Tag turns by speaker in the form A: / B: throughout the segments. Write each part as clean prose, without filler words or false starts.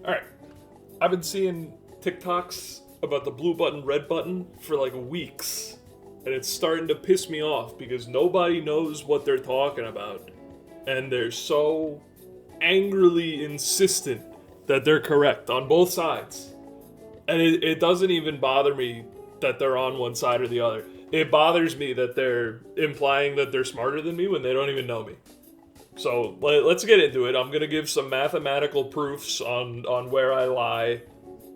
A: Alright, I've been seeing TikToks about the blue button, red button for like weeks. And it's starting to piss me off because nobody knows what they're talking about. And they're so angrily insistent that they're correct on both sides. And it doesn't even bother me that they're on one side or the other. It bothers me that they're implying that they're smarter than me when they don't even know me. So let's get into it. I'm going to give some mathematical proofs on where I lie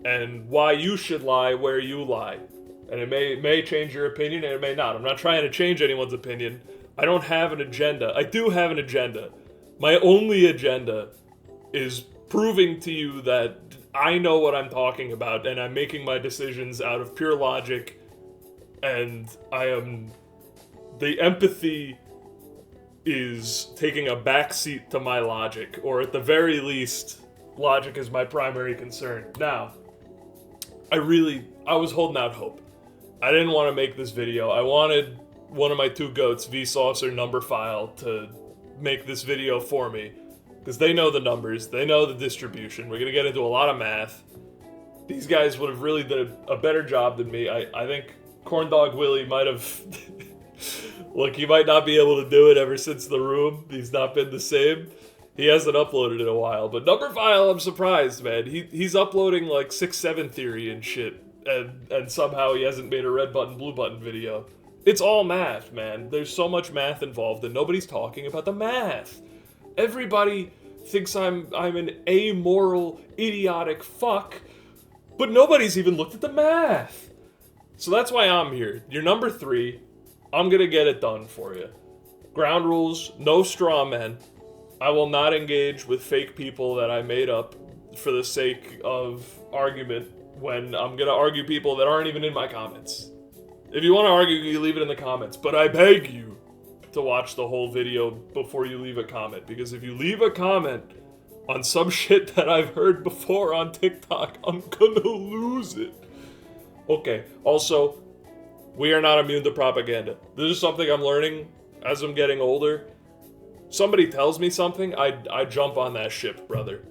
A: and why you should lie where you lie. And it may change your opinion and it may not. I'm not trying to change anyone's opinion. I don't have an agenda. I do have an agenda. My only agenda is proving to you that I know what I'm talking about and I'm making my decisions out of pure logic, and the empathy is taking a backseat to my logic, or at the very least, logic is my primary concern. Now, I was holding out hope. I didn't want to make this video. I wanted one of my two goats, Vsauce or Numberphile, to make this video for me, because they know the numbers, they know the distribution. We're going to get into a lot of math. These guys would have really done a better job than me. I think Corndog Willie might have... Look, he might not be able to do it ever since The Room. He's not been the same. He hasn't uploaded in a while. But Numberphile, I'm surprised, man. He's uploading like 6-7 Theory and shit. And somehow he hasn't made a red button, blue button video. It's all math, man. There's so much math involved and nobody's talking about the math. Everybody thinks I'm an amoral, idiotic fuck, but nobody's even looked at the math. So that's why I'm here. You're number 3. I'm gonna get it done for you. Ground rules, no straw men. I will not engage with fake people that I made up for the sake of argument when I'm gonna argue people that aren't even in my comments. If you want to argue, you leave it in the comments, but I beg you to watch the whole video before you leave a comment, because if you leave a comment on some shit that I've heard before on TikTok, I'm gonna lose it. Okay, also, we are not immune to propaganda. This is something I'm learning as I'm getting older. Somebody tells me something, I jump on that ship, brother.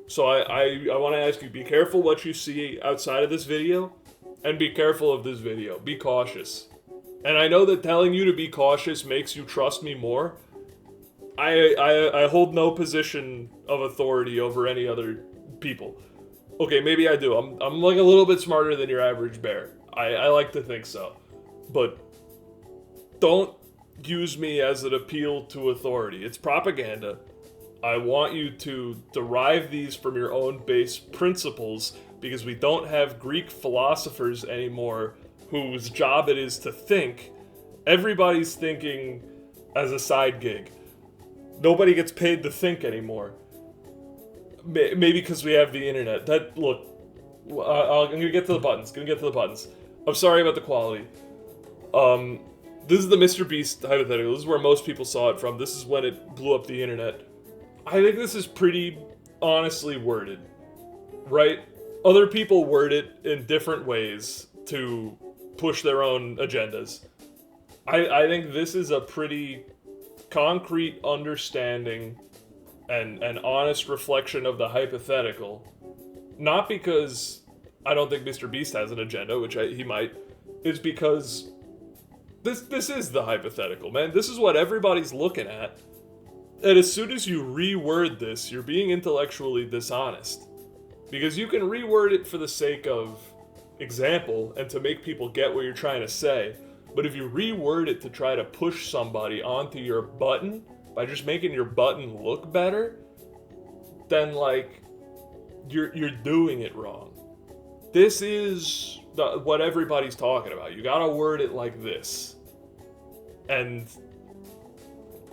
A: So I want to ask you, be careful what you see outside of this video, and be careful of this video. Be cautious. And I know that telling you to be cautious makes you trust me more. I hold no position of authority over any other people. Okay, maybe I do. I'm like a little bit smarter than your average bear. I like to think so. But don't use me as an appeal to authority. It's propaganda. I want you to derive these from your own base principles, because we don't have Greek philosophers anymore whose job it is to think. Everybody's thinking as a side gig. Nobody gets paid to think anymore. Maybe because we have the internet. Look, I'm gonna get to the buttons. I'm sorry about the quality. This is the Mr. Beast hypothetical. This is where most people saw it from. This is when it blew up the internet. I think this is pretty honestly worded, right? Other people word it in different ways to push their own agendas. I think this is a pretty concrete understanding and an honest reflection of the hypothetical. Not because I don't think Mr. Beast has an agenda, which he might. It's because this is the hypothetical, man. This is what everybody's looking at. And as soon as you reword this, you're being intellectually dishonest. Because you can reword it for the sake of example and to make people get what you're trying to say. But if you reword it to try to push somebody onto your button by just making your button look better, then like you're doing it wrong. This is what everybody's talking about. You gotta word it like this. And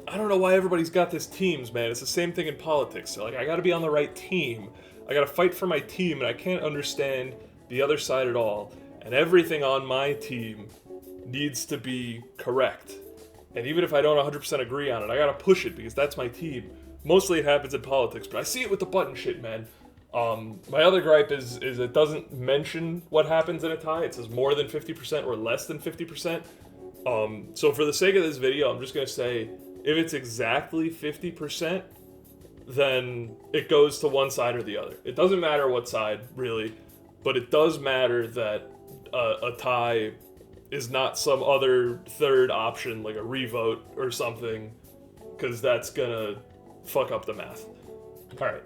A: I don't know why everybody's got this teams, man. It's the same thing in politics. Like, I gotta be on the right team. I gotta fight for my team, and I can't understand the other side at all. And everything on my team needs to be correct. And even if I don't 100% agree on it, I gotta push it because that's my team. Mostly it happens in politics, but I see it with the button shit, man. My other gripe is it doesn't mention what happens in a tie. It says more than 50% or less than 50%. So for the sake of this video, I'm just gonna say, if it's exactly 50%, then it goes to one side or the other. It doesn't matter what side, really, but it does matter that a tie is not some other third option, like a revote or something, because that's gonna fuck up the math. Alright.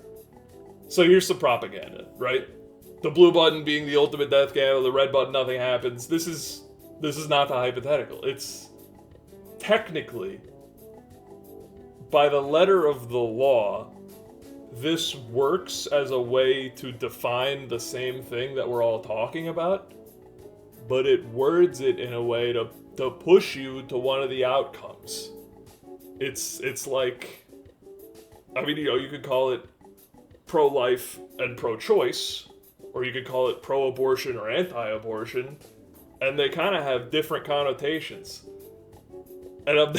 A: So here's some propaganda, right? The blue button being the ultimate death gamble, the red button, nothing happens. This is not the hypothetical. It's technically, by the letter of the law, this works as a way to define the same thing that we're all talking about, but it words it in a way to push you to one of the outcomes. It's like, I mean, you could call it pro-life and pro-choice, or you could call it pro-abortion or anti-abortion, and they kind of have different connotations. And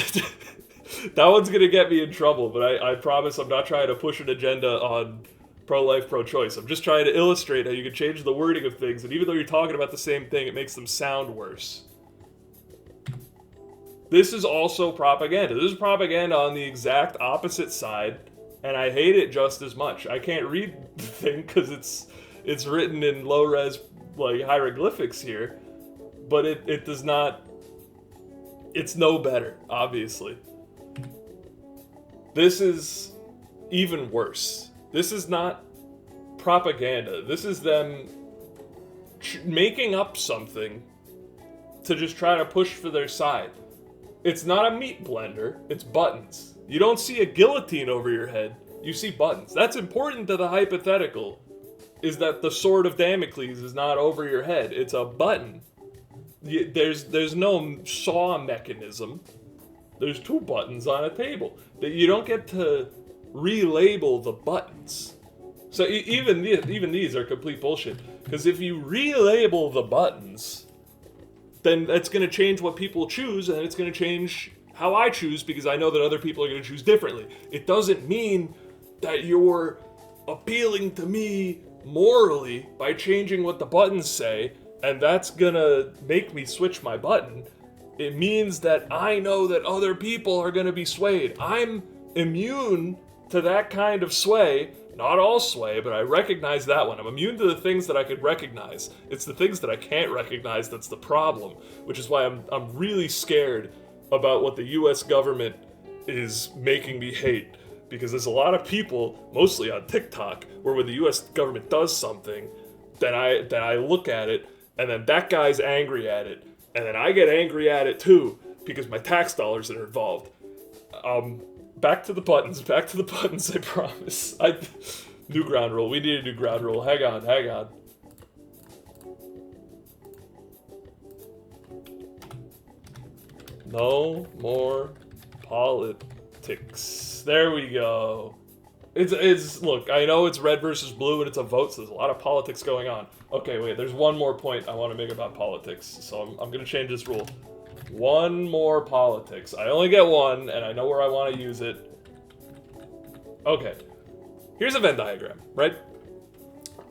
A: that one's gonna get me in trouble, but I promise I'm not trying to push an agenda on pro-life, pro-choice. I'm just trying to illustrate how you can change the wording of things, and even though you're talking about the same thing, it makes them sound worse. This is also propaganda. This is propaganda on the exact opposite side, and I hate it just as much. I can't read the thing because it's written in low-res, like, hieroglyphics here, but it does not... It's no better, obviously. This is even worse. This is not propaganda. This is them making up something to just try to push for their side. It's not a meat blender, it's buttons. You don't see a guillotine over your head, you see buttons. That's important to the hypothetical, is that the sword of Damocles is not over your head, it's a button. There's no saw mechanism. There's two buttons on a table. That you don't get to relabel the buttons. So even these are complete bullshit. Because if you relabel the buttons, then that's going to change what people choose, and it's going to change how I choose, because I know that other people are going to choose differently. It doesn't mean that you're appealing to me morally by changing what the buttons say, and that's gonna make me switch my button. It means that I know that other people are gonna be swayed. I'm immune to that kind of sway. Not all sway, but I recognize that one. I'm immune to the things that I could recognize. It's the things that I can't recognize that's the problem, which is why I'm really scared about what the US government is making me hate. Because there's a lot of people, mostly on TikTok, where when the US government does something, then I look at it, and then that guy's angry at it, and then I get angry at it too, because my tax dollars are involved. Back to the buttons, I promise. New ground rule, we need a new ground rule. Hang on. No more politics. There we go. It's look, I know it's red versus blue and it's a vote, so there's a lot of politics going on. Okay, wait, there's one more point I want to make about politics, so I'm going to change this rule. One more politics. I only get one, and I know where I want to use it. Okay. Here's a Venn diagram, right?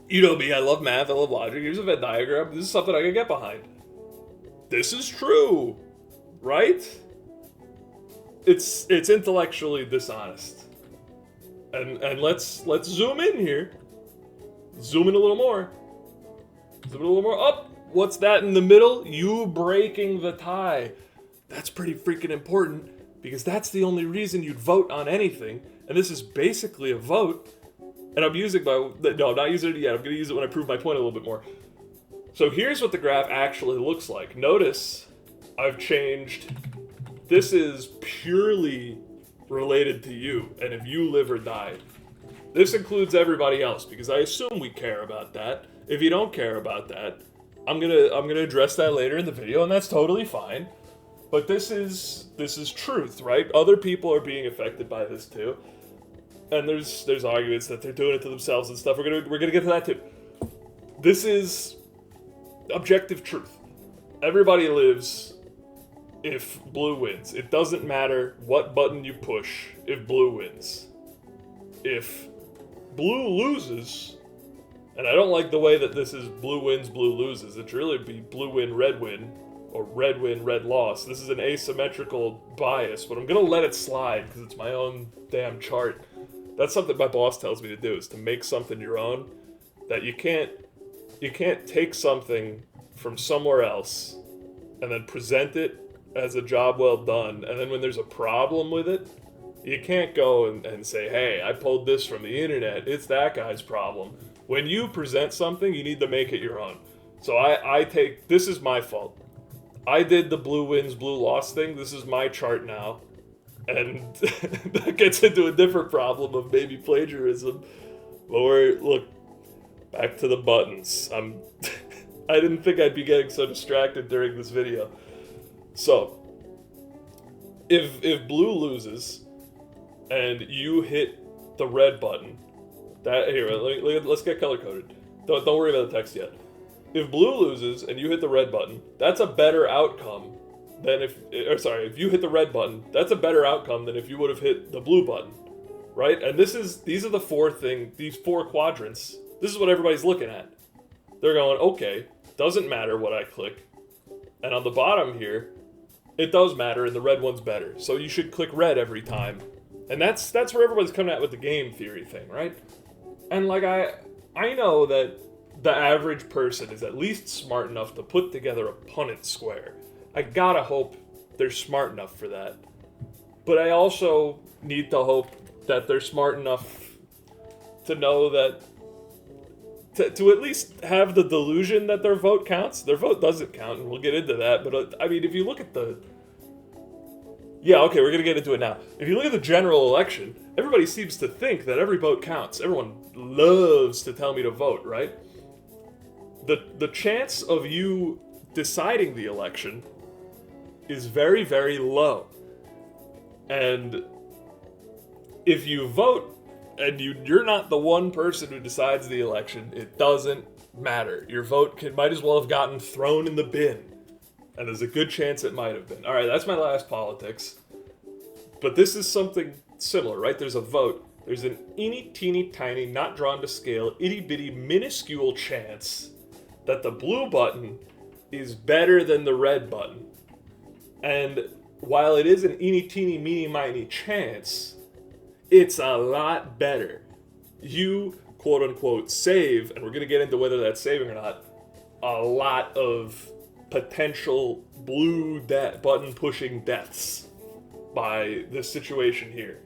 A: You know me, I love math, I love logic. Here's a Venn diagram. This is something I can get behind. This is true, right? It's intellectually dishonest. And let's zoom in here. Zoom in a little more. Up. What's that in the middle? You breaking the tie. That's pretty freaking important, because that's the only reason you'd vote on anything. And this is basically a vote. And I'm using no, I'm not using it yet. I'm going to use it when I prove my point a little bit more. So here's what the graph actually looks like. Notice I've changed. This is purely related to you, and if you live or die. This includes everybody else, because I assume we care about that. If you don't care about that, I'm gonna address that later in the video, and that's totally fine. But this is truth, right? Other people are being affected by this too, and there's arguments that they're doing it to themselves and stuff. We're gonna get to that too. This is objective truth. Everybody lives if blue wins. It doesn't matter what button you push if blue wins. If blue loses, and I don't like the way that this is blue wins, blue loses. It should really be blue win, or red win, red loss. This is an asymmetrical bias, but I'm gonna let it slide because it's my own damn chart. That's something my boss tells me to do, is to make something your own. That you can't take something from somewhere else and then present it as a job well done, and then when there's a problem with it, you can't go and say, hey, I pulled this from the internet, it's that guy's problem. When you present something, you need to make it your own. So I take, this is my fault. I did the blue wins, blue loss thing. This is my chart now. And that gets into a different problem of maybe plagiarism. But look, back to the buttons. I didn't think I'd be getting so distracted during this video. So, if blue loses and you hit the red button, let's get color coded. Don't worry about the text yet. If blue loses and you hit the red button, that's a better outcome than if you hit the red button, that's a better outcome than if you would have hit the blue button, right? And these are the these four quadrants. This is what everybody's looking at. They're going, okay, doesn't matter what I click. And on the bottom here, it does matter, and the red one's better. So you should click red every time. And that's where everybody's coming at with the game theory thing, right? And like I know that the average person is at least smart enough to put together a Punnett square. I gotta hope they're smart enough for that. But I also need to hope that they're smart enough to know that to at least have the delusion that their vote counts. Their vote doesn't count, and we'll get into that. But I mean, if you look at we're gonna get into it now. If you look at the general election, everybody seems to think that every vote counts. Everyone loves to tell me to vote, right? The chance of you deciding the election is very, very low. And if you vote and you're not the one person who decides the election, it doesn't matter. Your vote might as well have gotten thrown in the bin. And there's a good chance it might have been. Alright, that's my last politics. But this is something similar, right? There's a vote. There's an teeny tiny, not drawn to scale, itty bitty, minuscule chance that the blue button is better than the red button. And while it is an teeny miny chance, it's a lot better. You, quote unquote, save, and we're going to get into whether that's saving or not, a lot of potential blue button pushing deaths by this situation here.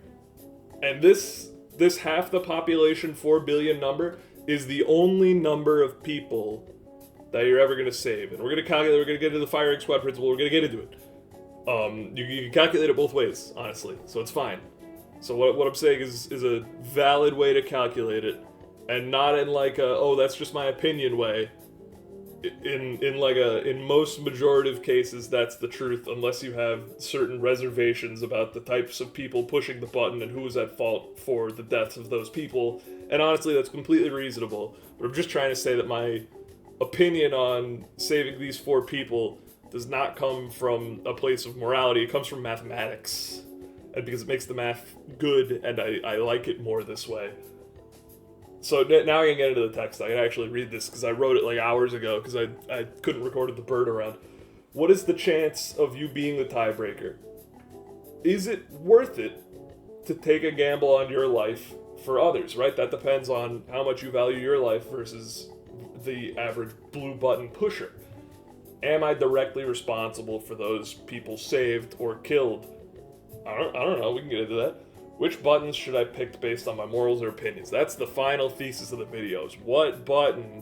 A: And this half the population, 4 billion number, is the only number of people that you're ever going to save. And we're going to calculate, we're going to get into the firing squad principle, we're going to get into it. You can calculate it both ways, honestly, so it's fine. So what I'm saying is a valid way to calculate it, and not in like that's just my opinion way. In most majorative cases, that's the truth, unless you have certain reservations about the types of people pushing the button and who was at fault for the deaths of those people. And honestly, that's completely reasonable. But I'm just trying to say that my opinion on saving these 4 people does not come from a place of morality. It comes from mathematics. And because it makes the math good, and I like it more this way. So now I can get into the text. I can actually read this, because I wrote it like hours ago, because I couldn't record with the bird around. What is the chance of you being the tiebreaker? Is it worth it to take a gamble on your life for others, right? That depends on how much you value your life versus the average blue button pusher. Am I directly responsible for those people saved or killed? I don't know, we can get into that. Which buttons should I pick based on my morals or opinions? That's the final thesis of the videos. What button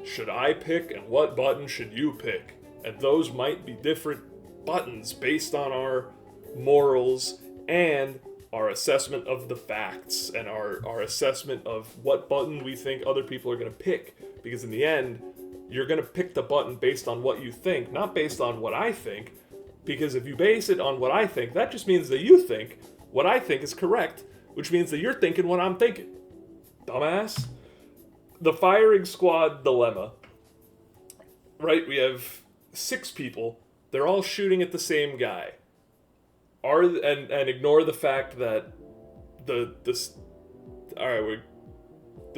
A: should I pick and what button should you pick? And those might be different buttons based on our morals and our assessment of the facts and our assessment of what button we think other people are going to pick. Because in the end, you're going to pick the button based on what you think, not based on what I think. Because if you base it on what I think, that just means that you think what I think is correct, which means that you're thinking what I'm thinking. Dumbass. The firing squad dilemma. Right, we have 6 people. They're all shooting at the same guy. And ignore the fact that the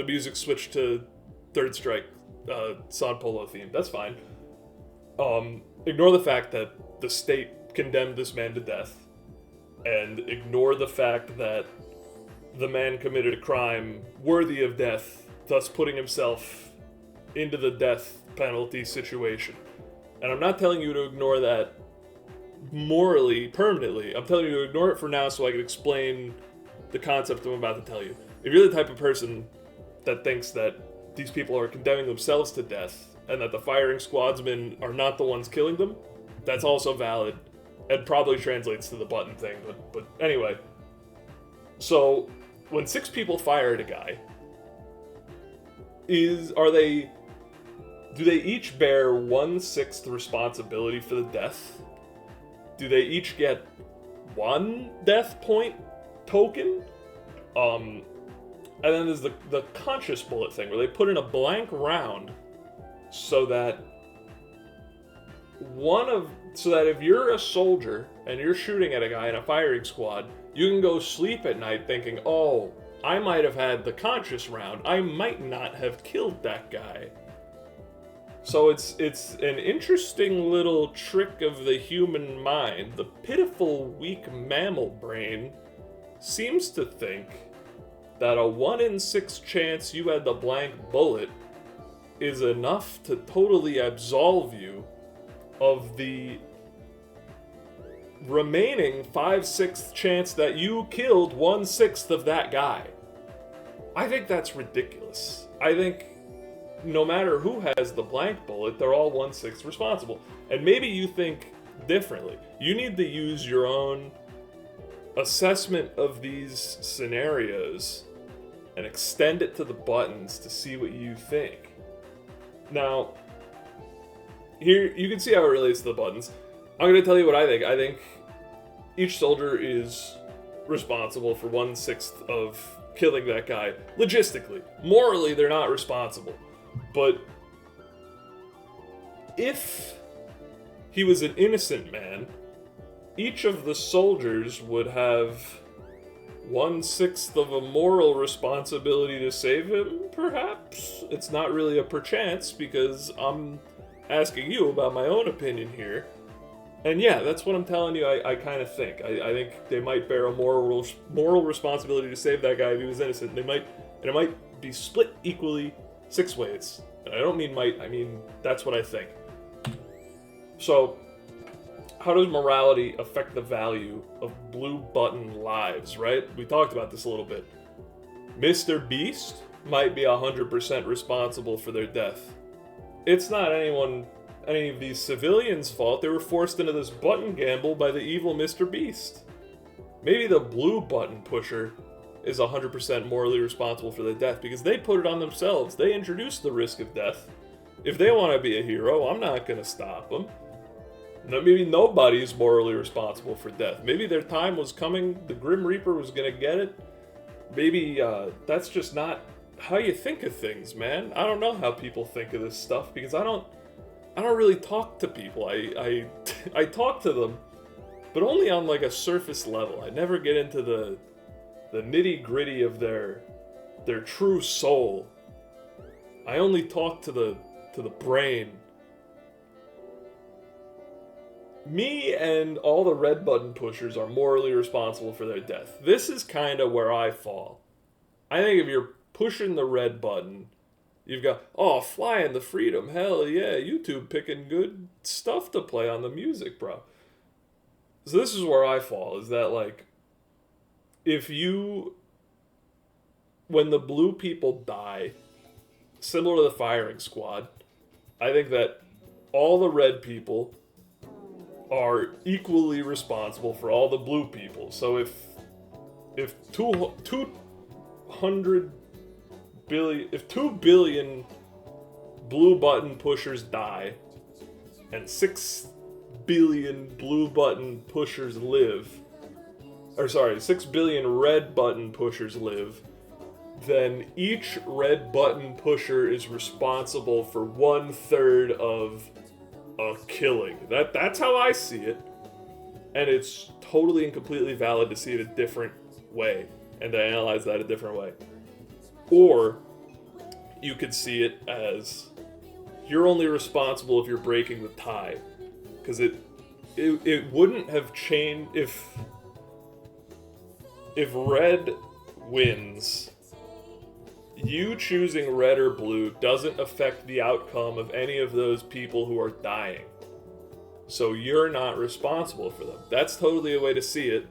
A: music switched to Third Strike, San Polo theme. That's fine. Ignore the fact that the state condemned this man to death, and ignore the fact that the man committed a crime worthy of death, thus putting himself into the death penalty situation. And I'm not telling you to ignore that morally, permanently. I'm telling you to ignore it for now so I can explain the concept I'm about to tell you. If you're the type of person that thinks that these people are condemning themselves to death and that the firing squadsmen are not the ones killing them, that's also valid and probably translates to the button thing. But anyway, so when 6 people fire at a guy, do they each bear 1/6 responsibility for the death? Do they each get 1 death point token? And then there's the conscious bullet thing, where they put in a blank round so that if you're a soldier and you're shooting at a guy in a firing squad, you can go sleep at night thinking, oh, I might have had the conscious round. I might not have killed that guy. So it's an interesting little trick of the human mind. The pitiful, weak mammal brain seems to think that a 1 in 6 chance you had the blank bullet is enough to totally absolve you of the remaining 5/6 chance that you killed 1/6 of that guy. I think that's ridiculous. I think no matter who has the blank bullet, they're all 1/6 responsible. And maybe you think differently. You need to use your own assessment of these scenarios and extend it to the buttons to see what you think. Now, here you can see how it relates to the buttons. I'm going to tell you what I think. I think each soldier is responsible for 1/6 of killing that guy. Logistically. Morally, they're not responsible. But if he was an innocent man, each of the soldiers would have 1/6 of a moral responsibility to save him, perhaps? It's not really a perchance, because I'm asking you about my own opinion here. And yeah, that's what I'm telling you, I kind of think. I think they might bear a moral responsibility to save that guy if he was innocent. And it might be split equally 6 ways. And I don't mean might, I mean that's what I think. So, how does morality affect the value of blue button lives, right? We talked about this a little bit. Mr. Beast might be 100% responsible for their death. It's not any of these civilians' fault. They were forced into this button gamble by the evil Mr. Beast. Maybe the blue button pusher is 100% morally responsible for their death because they put it on themselves. They introduced the risk of death. If they want to be a hero, I'm not going to stop them. Maybe nobody's morally responsible for death. Maybe their time was coming, the Grim Reaper was going to get it. Maybe that's just not how you think of things, man. I don't know how people think of this stuff because I don't really talk to people. I talk to them, but only on like a surface level. I never get into the nitty-gritty of their true soul. I only talk to the brain. Me and all the red button pushers are morally responsible for their death. This is kind of where I fall. I think if you're pushing the red button, you've got, oh, flying the freedom, hell yeah, YouTube picking good stuff to play on the music, bro. So this is where I fall, is that like, when the blue people die, similar to the firing squad, I think that all the red people are equally responsible for all the blue people. So if 2 billion blue button pushers die and 6 billion blue button pushers live, 6 billion red button pushers live, then each red button pusher is responsible for 1/3 of a killing. That's how I see it. And it's totally and completely valid to see it a different way and to analyze that a different way. Or you could see it as you're only responsible if you're breaking the tie. Because it wouldn't have changed if red wins, you choosing red or blue doesn't affect the outcome of any of those people who are dying. So you're not responsible for them. That's totally a way to see it.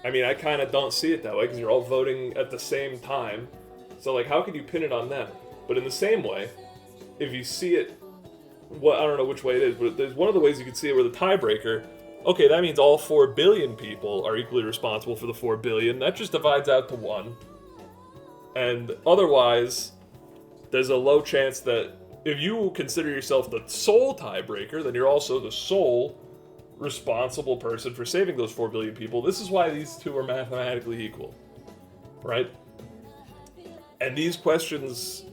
A: I mean, I kind of don't see it that way because you're all voting at the same time. So, like, how could you pin it on them? But in the same way, if you see it, well, I don't know which way it is, but there's one of the ways you can see it where the tiebreaker, okay, that means all 4 billion people are equally responsible for the 4 billion. That just divides out to 1. And otherwise, there's a low chance that if you consider yourself the sole tiebreaker, then you're also the sole responsible person for saving those 4 billion people. This is why these two are mathematically equal, right? And these questions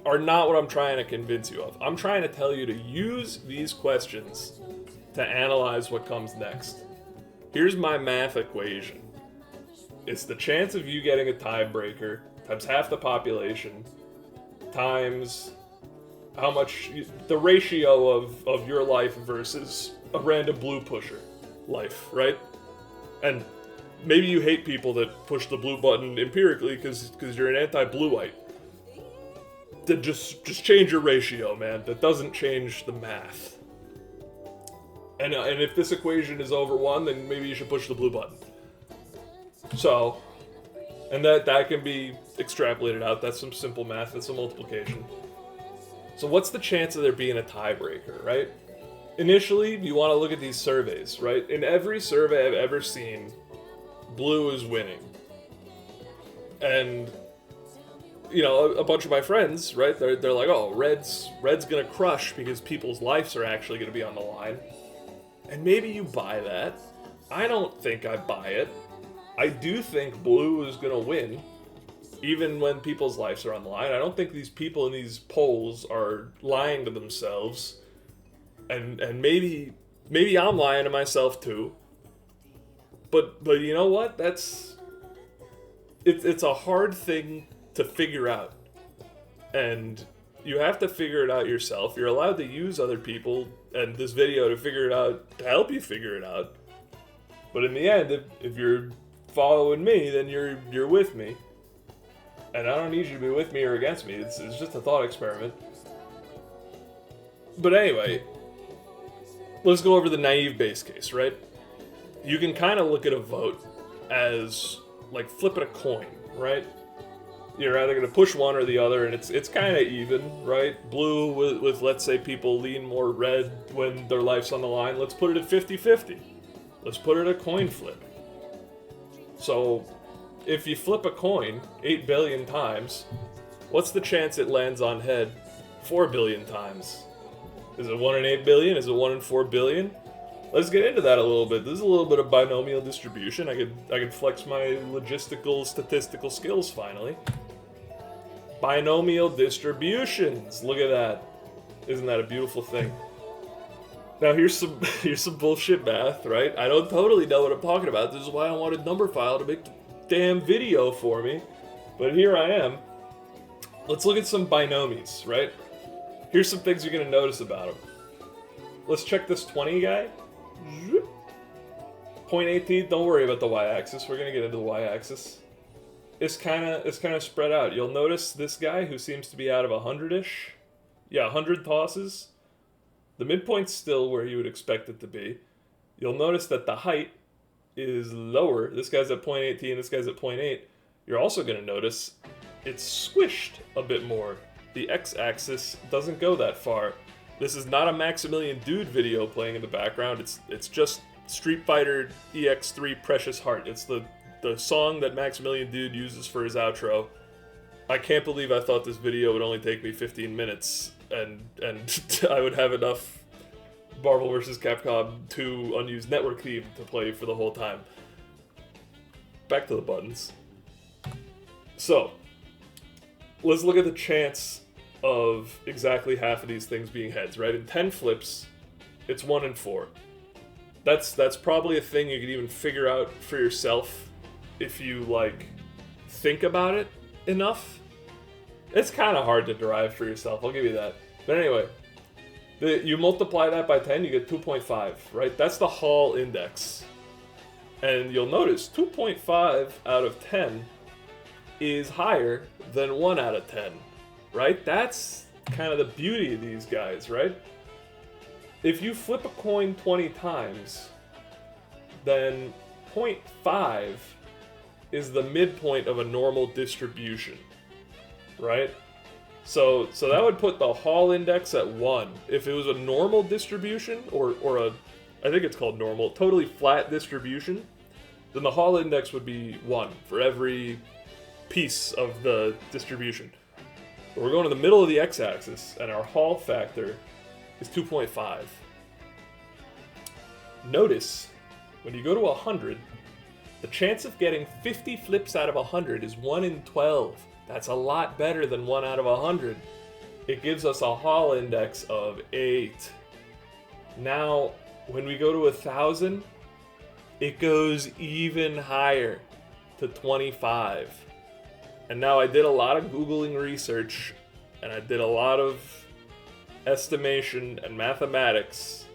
A: are not what I'm trying to convince you of. I'm trying to tell you to use these questions to analyze what comes next. Here's my math equation. It's the chance of you getting a tiebreaker times half the population times how much, the ratio of your life versus a random blue pusher life, right? And maybe you hate people that push the blue button empirically because you're an anti-blueite. Then just change your ratio, man. That doesn't change the math. And if this equation is over 1, then maybe you should push the blue button. So, and that can be extrapolated out. That's some simple math. That's some multiplication. So what's the chance of there being a tiebreaker, right? Initially, you want to look at these surveys, right? In every survey I've ever seen, blue is winning. And, you know, a bunch of my friends, right, they're like, oh, red's gonna crush because people's lives are actually gonna be on the line. And maybe you buy that. I don't think I buy it. I do think blue is gonna win, even when people's lives are on the line. I don't think these people in these polls are lying to themselves. And maybe I'm lying to myself too. But you know what? It's a hard thing to figure out. And you have to figure it out yourself. You're allowed to use other people and this video to figure it out, to help you figure it out. But in the end, if you're following me, then you're with me. And I don't need you to be with me or against me. It's just a thought experiment. But anyway, let's go over the naive base case, right? You can kind of look at a vote as like flipping a coin, right? You're either going to push one or the other, and it's kind of even, right? Blue with, let's say, people lean more red when their life's on the line. Let's put it at 50-50. Let's put it a coin flip. So, if you flip a coin 8 billion times, what's the chance it lands on head 4 billion times? Is it 1 in 8 billion? Is it 1 in 4 billion? Let's get into that a little bit. This is a little bit of binomial distribution. I could flex my logistical, statistical skills finally. Binomial distributions. Look at that. Isn't that a beautiful thing? Now here's some bullshit math, right? I don't totally know what I'm talking about. This is why I wanted Numberphile to make the damn video for me. But here I am. Let's look at some binomies, right? Here's some things you're gonna notice about them. Let's check this 20 guy. 0.18, don't worry about the y-axis. We're gonna get into the y-axis. It's kind of spread out. You'll notice this guy who seems to be out of 100-ish. Yeah, 100 tosses. The midpoint's still where you would expect it to be. You'll notice that the height is lower. This guy's at 0.18, this guy's at 0.8. You're also going to notice it's squished a bit more. The x-axis doesn't go that far. This is not a Maximilian Dood video playing in the background. It's just Street Fighter EX3 Precious Heart. It's the song that Maximilian Dood uses for his outro. I can't believe I thought this video would only take me 15 minutes and I would have enough Marvel vs. Capcom 2 unused network theme to play for the whole time. Back to the buttons. So, let's look at the chance of exactly half of these things being heads, right? In 10 flips, it's 1 in 4. That's probably a thing you could even figure out for yourself if you, like, think about it enough. It's kind of hard to derive for yourself, I'll give you that. But anyway, you multiply that by 10, you get 2.5, right? That's the Hall index. And you'll notice 2.5 out of 10 is higher than 1 out of 10, right? That's kind of the beauty of these guys, right? If you flip a coin 20 times, then 0.5 is the midpoint of a normal distribution, right? So that would put the Hall index at 1. If it was a normal distribution, or I think it's called normal, totally flat distribution, then the Hall index would be 1 for every piece of the distribution. But we're going to the middle of the x-axis, and our Hall factor is 2.5. Notice, when you go to 100, the chance of getting 50 flips out of 100 is 1 in 12. That's a lot better than 1 out of 100. It gives us a Hall index of 8. Now, when we go to 1,000, it goes even higher to 25. And now I did a lot of Googling research, and I did a lot of estimation and mathematics.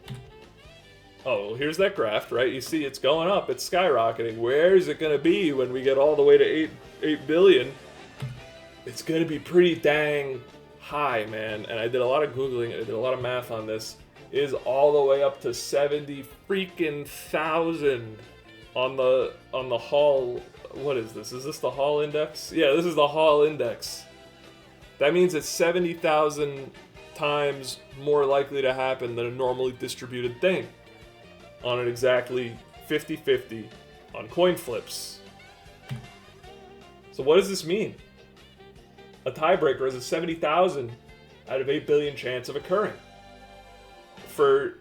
A: Oh, here's that graph, right? You see it's going up, it's skyrocketing. Where is it going to be when we get all the way to 8 billion? It's going to be pretty dang high, man. And I did a lot of Googling, I did a lot of math on this. It is all the way up to 70 freaking thousand on the Hall. What is this? Is this the Hall index? Yeah, this is the Hall index. That means it's 70,000 times more likely to happen than a normally distributed thing on an exactly 50-50 on coin flips. So what does this mean? A tiebreaker has a 70,000 out of 8 billion chance of occurring for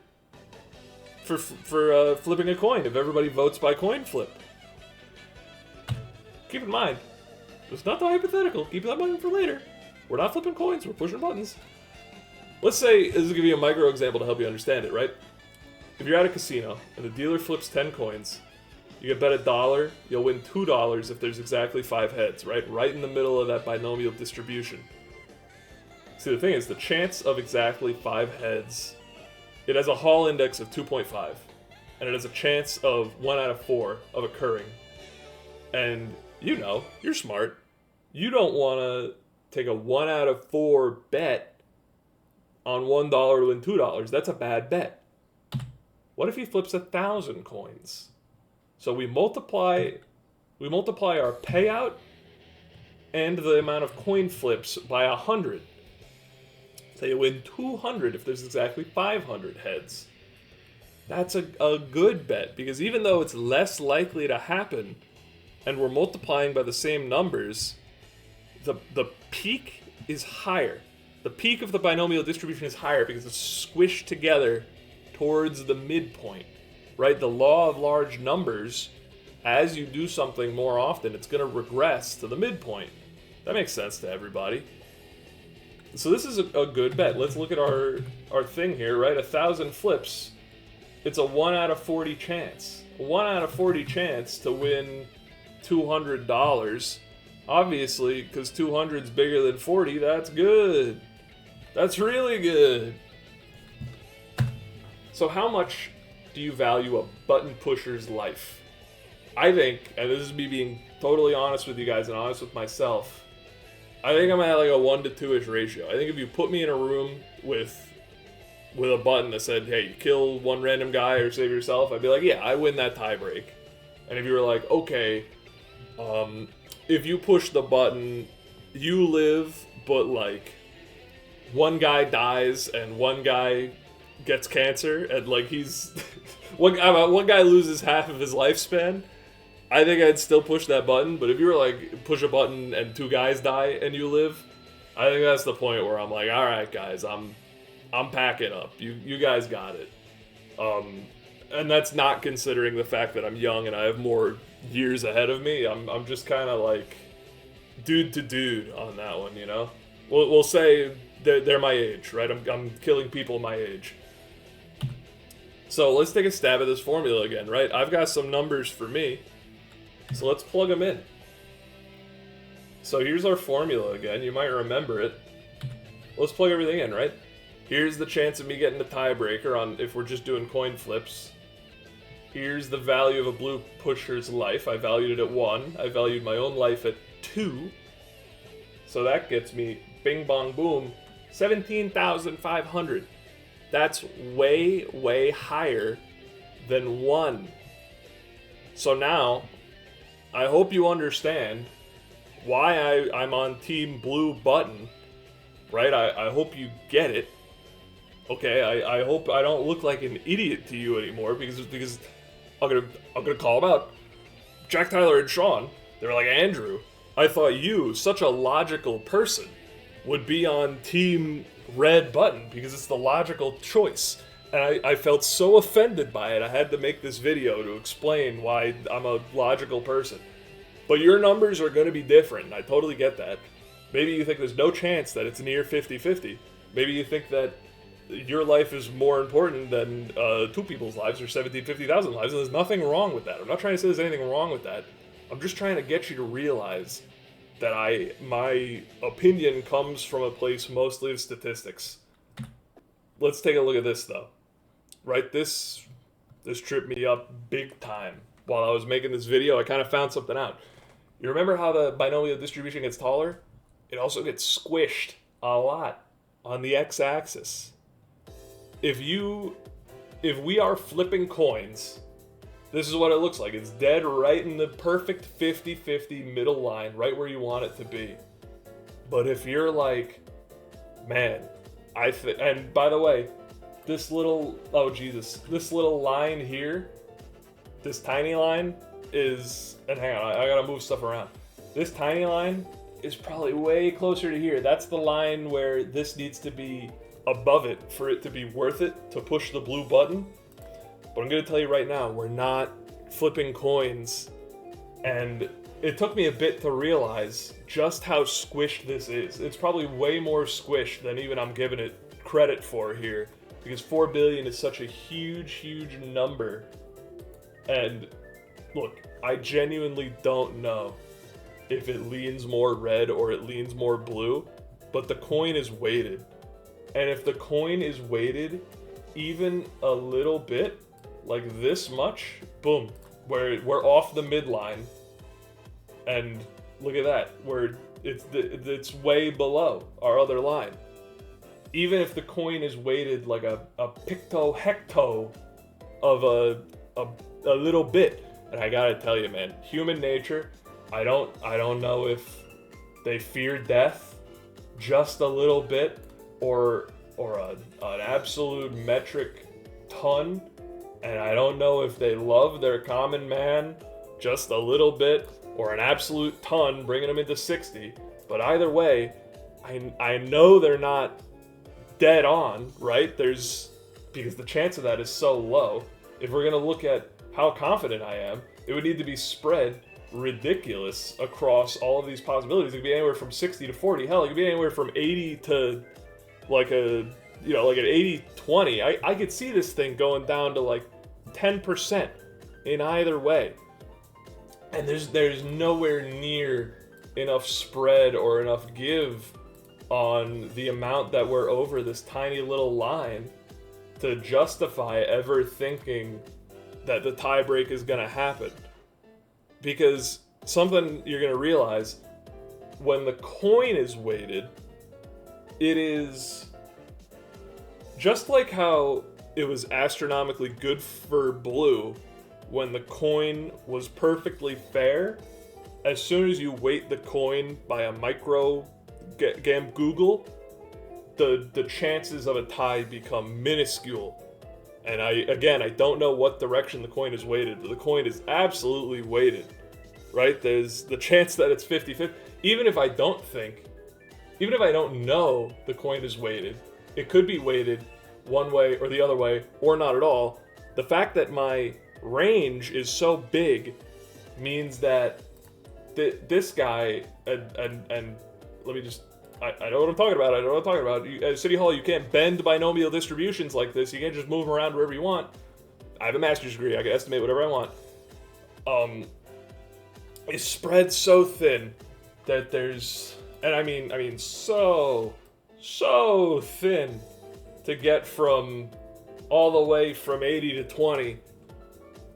A: flipping a coin if everybody votes by coin flip. Keep in mind, it's not the hypothetical. Keep that in mind for later. We're not flipping coins, we're pushing buttons. Let's say, this will give you a micro example to help you understand it, right? If you're at a casino and the dealer flips 10 coins, you get bet $1, you'll win $2 if there's exactly 5 heads, right? Right in the middle of that binomial distribution. See, the thing is, the chance of exactly 5 heads, it has a Hall index of 2.5, and it has a chance of 1 out of 4 of occurring. And you know, you're smart. You don't want to take a 1 out of 4 bet on $1 to win $2. That's a bad bet. What if he flips 1,000 coins? So we multiply our payout and the amount of coin flips by 100. So you win 200 if there's exactly 500 heads. That's a good bet, because even though it's less likely to happen, and we're multiplying by the same numbers, the peak is higher. The peak of the binomial distribution is higher because it's squished together towards the midpoint, right? The law of large numbers, as you do something more often, it's going to regress to the midpoint. That makes sense to everybody. So this is a good bet. Let's look at our thing here, right? 1,000 flips. It's a 1 out of 40 chance. A 1 out of 40 chance to win $200. Obviously, because 200 is bigger than 40, that's good. That's really good. So how much do you value a button pusher's life? I think, and this is me being totally honest with you guys and honest with myself, I think I'm at like a 1 to 2-ish ratio. I think if you put me in a room with a button that said, hey, you kill one random guy or save yourself, I'd be like, yeah, I win that tiebreak. And if you were like, okay, if you push the button, you live, but like one guy dies and one guy gets cancer, and like he's one guy loses half of his lifespan, I think I'd still push that button. But if you were like, push a button and 2 guys die and you live, I think that's the point where I'm like, all right, guys, I'm packing up. You guys got it. And that's not considering the fact that I'm young and I have more years ahead of me. I'm just kind of like dude to dude on that one, you know. We'll say they're my age, right? I'm killing people my age. So let's take a stab at this formula again, right? I've got some numbers for me, so let's plug them in. So here's our formula again. You might remember it. Let's plug everything in, right? Here's the chance of me getting the tiebreaker on if we're just doing coin flips. Here's the value of a blue pusher's life. I valued it at 1. I valued my own life at 2. So that gets me, bing bong boom, 17,500. That's way, way higher than 1. So now, I hope you understand why I'm on Team Blue Button, right? I hope you get it. Okay, I hope I don't look like an idiot to you anymore because I'm gonna call them out. Jack, Tyler, and Sean, they were like, Andrew, I thought you, such a logical person, would be on Team Red Button because it's the logical choice. And I felt so offended by it, I had to make this video to explain why I'm a logical person. But your numbers are going to be different, and I totally get that. Maybe you think there's no chance that it's near 50-50. Maybe you think that your life is more important than 2 people's lives or 50,000 lives, and there's nothing wrong with that. I'm not trying to say there's anything wrong with that. I'm just trying to get you to realize that my opinion comes from a place mostly of statistics. Let's take a look at this, though. Right, this tripped me up big time. While I was making this video, I kind of found something out. You remember how the binomial distribution gets taller? It also gets squished a lot on the x-axis. If we are flipping coins, this is what it looks like. It's dead right in the perfect 50-50 middle line, right where you want it to be. But if you're like, man, and by the way, this little line here, this tiny line is, and hang on, I gotta move stuff around. This tiny line is probably way closer to here. That's the line where this needs to be above it for it to be worth it to push the blue button. But I'm gonna tell you right now, we're not flipping coins, and it took me a bit to realize just how squished this is. It's probably way more squished than even I'm giving it credit for here, because 4 billion is such a huge, huge number. And look, I genuinely don't know if it leans more red or it leans more blue, but the coin is weighted. And if the coin is weighted even a little bit, like this much, boom, we're off the midline. And look at that, it's way below our other line. Even if the coin is weighted like a picto-hecto of a little bit. And I gotta tell you, man, human nature, I don't know if they fear death just a little bit or an absolute metric ton, and I don't know if they love their common man just a little bit or an absolute ton, bringing them into 60. But either way, I know they're not dead on, right? Because the chance of that is so low. If we're gonna look at how confident I am, it would need to be spread ridiculous across all of these possibilities. It could be anywhere from 60 to 40. Hell, it could be anywhere from 80 to like an 80-20. I could see this thing going down to like 10% in either way. And there's nowhere near enough spread or enough give on the amount that we're over this tiny little line to justify ever thinking that the tiebreak is going to happen. Because something you're going to realize, when the coin is weighted, it is just like how it was astronomically good for blue when the coin was perfectly fair. As soon as you weight the coin by a micro Google, the chances of a tie become minuscule. And I don't know what direction the coin is weighted, but the coin is absolutely weighted, right? There's the chance that it's 50-50. Even if I don't know the coin is weighted, it could be weighted one way or the other way, or not at all. The fact that my range is so big means that this guy, and let me just, I know what I'm talking about. At City Hall, you can't bend binomial distributions like this. You can't just move them around wherever you want. I have a master's degree. I can estimate whatever I want. It's spread so thin that there's, and I mean so thin to get from all the way from 80 to 20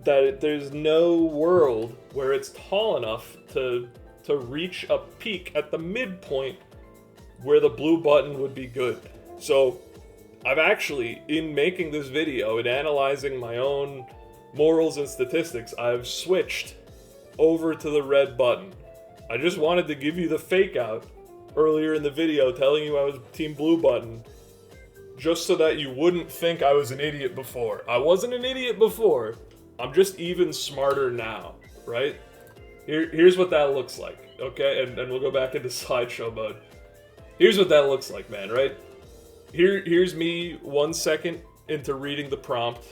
A: that there's no world where it's tall enough to to reach a peak at the midpoint where the blue button would be good. So I've actually, in making this video and analyzing my own morals and statistics, I've switched over to the red button. I just wanted to give you the fake out earlier in the video telling you I was team blue button, just so that you wouldn't think I was an idiot before. I wasn't an idiot before. I'm just even smarter now, right? Here's what that looks like, okay? And we'll go back into slideshow mode. Here's what that looks like, man, right? Here's me 1 second into reading the prompt.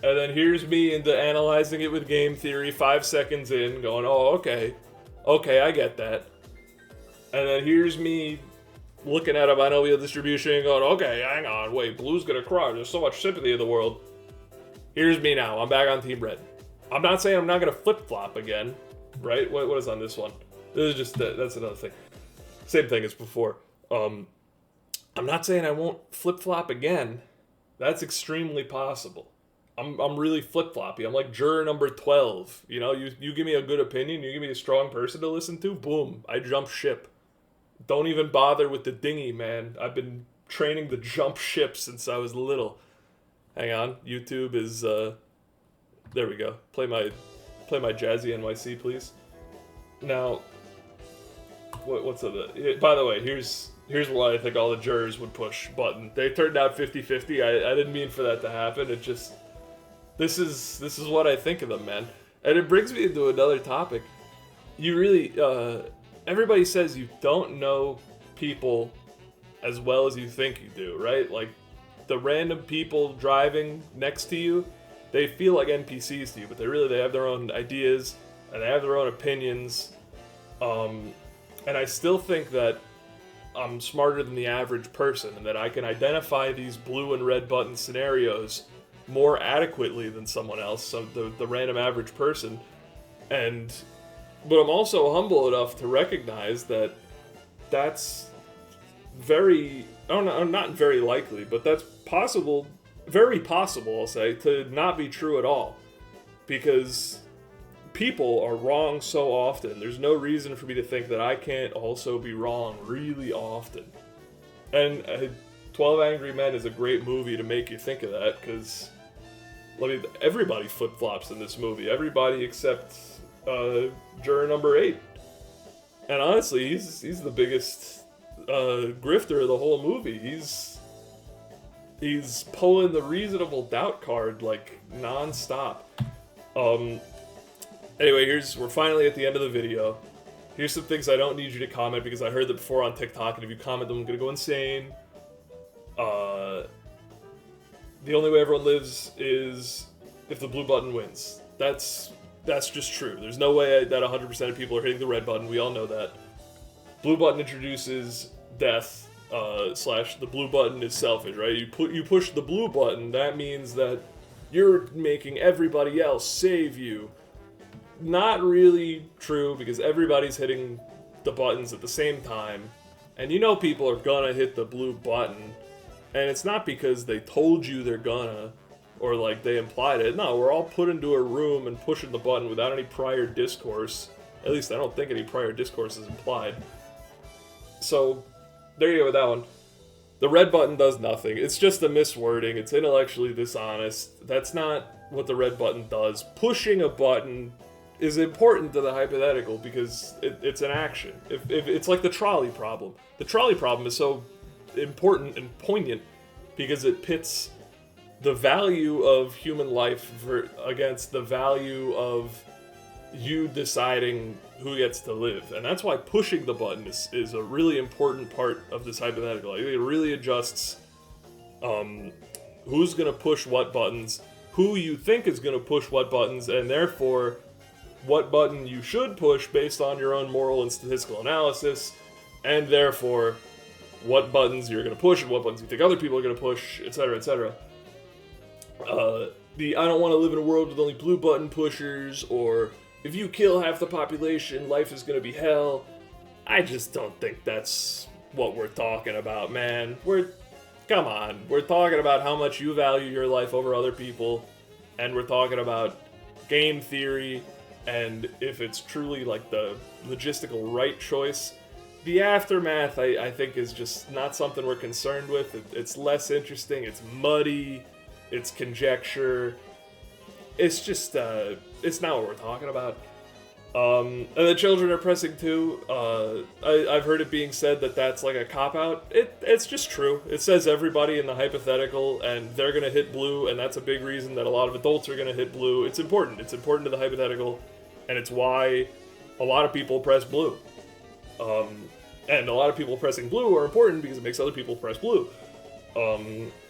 A: And then here's me into analyzing it with game theory 5 seconds in, going, oh, okay, I get that. And then here's me looking at a binomial distribution and going, okay, hang on, wait, blue's gonna cry. There's so much sympathy in the world. Here's me now. I'm back on Team Red. I'm not saying I'm not gonna flip-flop again, right? What is on this one? This is just, that's another thing. Same thing as before. I'm not saying I won't flip-flop again. That's extremely possible. I'm really flip-floppy. I'm like juror number 12. You know, you give me a good opinion, you give me a strong person to listen to, boom, I jump ship. Don't even bother with the dinghy, man. I've been training to jump ship since I was little. Hang on, YouTube is, there we go. Play my Jazzy NYC, please. Now, what's the, by the way, here's why I think all the jurors would push button. They turned out 50-50. I didn't mean for that to happen. It just, this is what I think of them, man. And it brings me into another topic. You really, everybody says you don't know people as well as you think you do, right? Like, the random people driving next to you, they feel like NPCs to you, but they have their own ideas, and they have their own opinions. And I still think that I'm smarter than the average person, and that I can identify these blue and red button scenarios more adequately than someone else, so the random average person. But I'm also humble enough to recognize that that's very, I don't know, not very likely, but that's possible, very possible, I'll say, to not be true at all. Because people are wrong so often. There's no reason for me to think that I can't also be wrong really often. And 12 Angry Men is a great movie to make you think of that, because everybody flip-flops in this movie. Everybody except juror number 8. And honestly, he's the biggest grifter of the whole movie. He's pulling the reasonable doubt card like non-stop. Anyway, we're finally at the end of the video. Here's some things I don't need you to comment because I heard that before on TikTok, and if you comment them, I'm gonna go insane. The only way everyone lives is if the blue button wins. That's just true. There's no way that 100% of people are hitting the red button. We all know that. Blue button introduces death, / the blue button is selfish, right? You push the blue button, that means that you're making everybody else save you. Not really true, because everybody's hitting the buttons at the same time, and you know people are gonna hit the blue button, and it's not because they told you they're gonna, or like they implied it. No, we're all put into a room and pushing the button without any prior discourse. At least I don't think any prior discourse is implied. So, there you go with that one. The red button does nothing. It's just a miswording. It's intellectually dishonest. That's not what the red button does. Pushing a button is important to the hypothetical because it's an action. If it's like the trolley problem. The trolley problem is so important and poignant because it pits the value of human life against the value of you deciding who gets to live. And that's why pushing the button is a really important part of this hypothetical. It really adjusts who's going to push what buttons, who you think is going to push what buttons, and therefore what button you should push based on your own moral and statistical analysis, and therefore what buttons you're going to push and what buttons you think other people are going to push, etc., etc. I don't want to live in a world with only blue button pushers, or if you kill half the population, life is going to be hell. I just don't think that's what we're talking about, man. Come on. We're talking about how much you value your life over other people, and we're talking about game theory, and if it's truly like the logistical right choice, the aftermath I think is just not something we're concerned with. It's less interesting, it's muddy, it's conjecture. It's just, it's not what we're talking about. And the children are pressing too. I've heard it being said that that's like a cop-out. It's just true. It says everybody in the hypothetical, and they're going to hit blue, and that's a big reason that a lot of adults are going to hit blue. It's important. It's important to the hypothetical, and it's why a lot of people press blue. And a lot of people pressing blue are important because it makes other people press blue.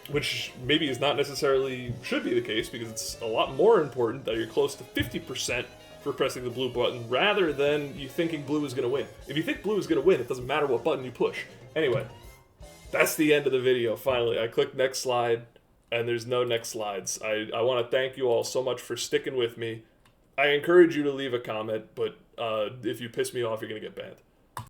A: Which maybe is not necessarily should be the case, because it's a lot more important that you're close to 50% for pressing the blue button rather than you thinking blue is going to win. If you think blue is going to win, it doesn't matter what button you push. Anyway, that's the end of the video, finally. I clicked next slide, and there's no next slides. I want to thank you all so much for sticking with me. I encourage you to leave a comment, but if you piss me off, you're going to get banned.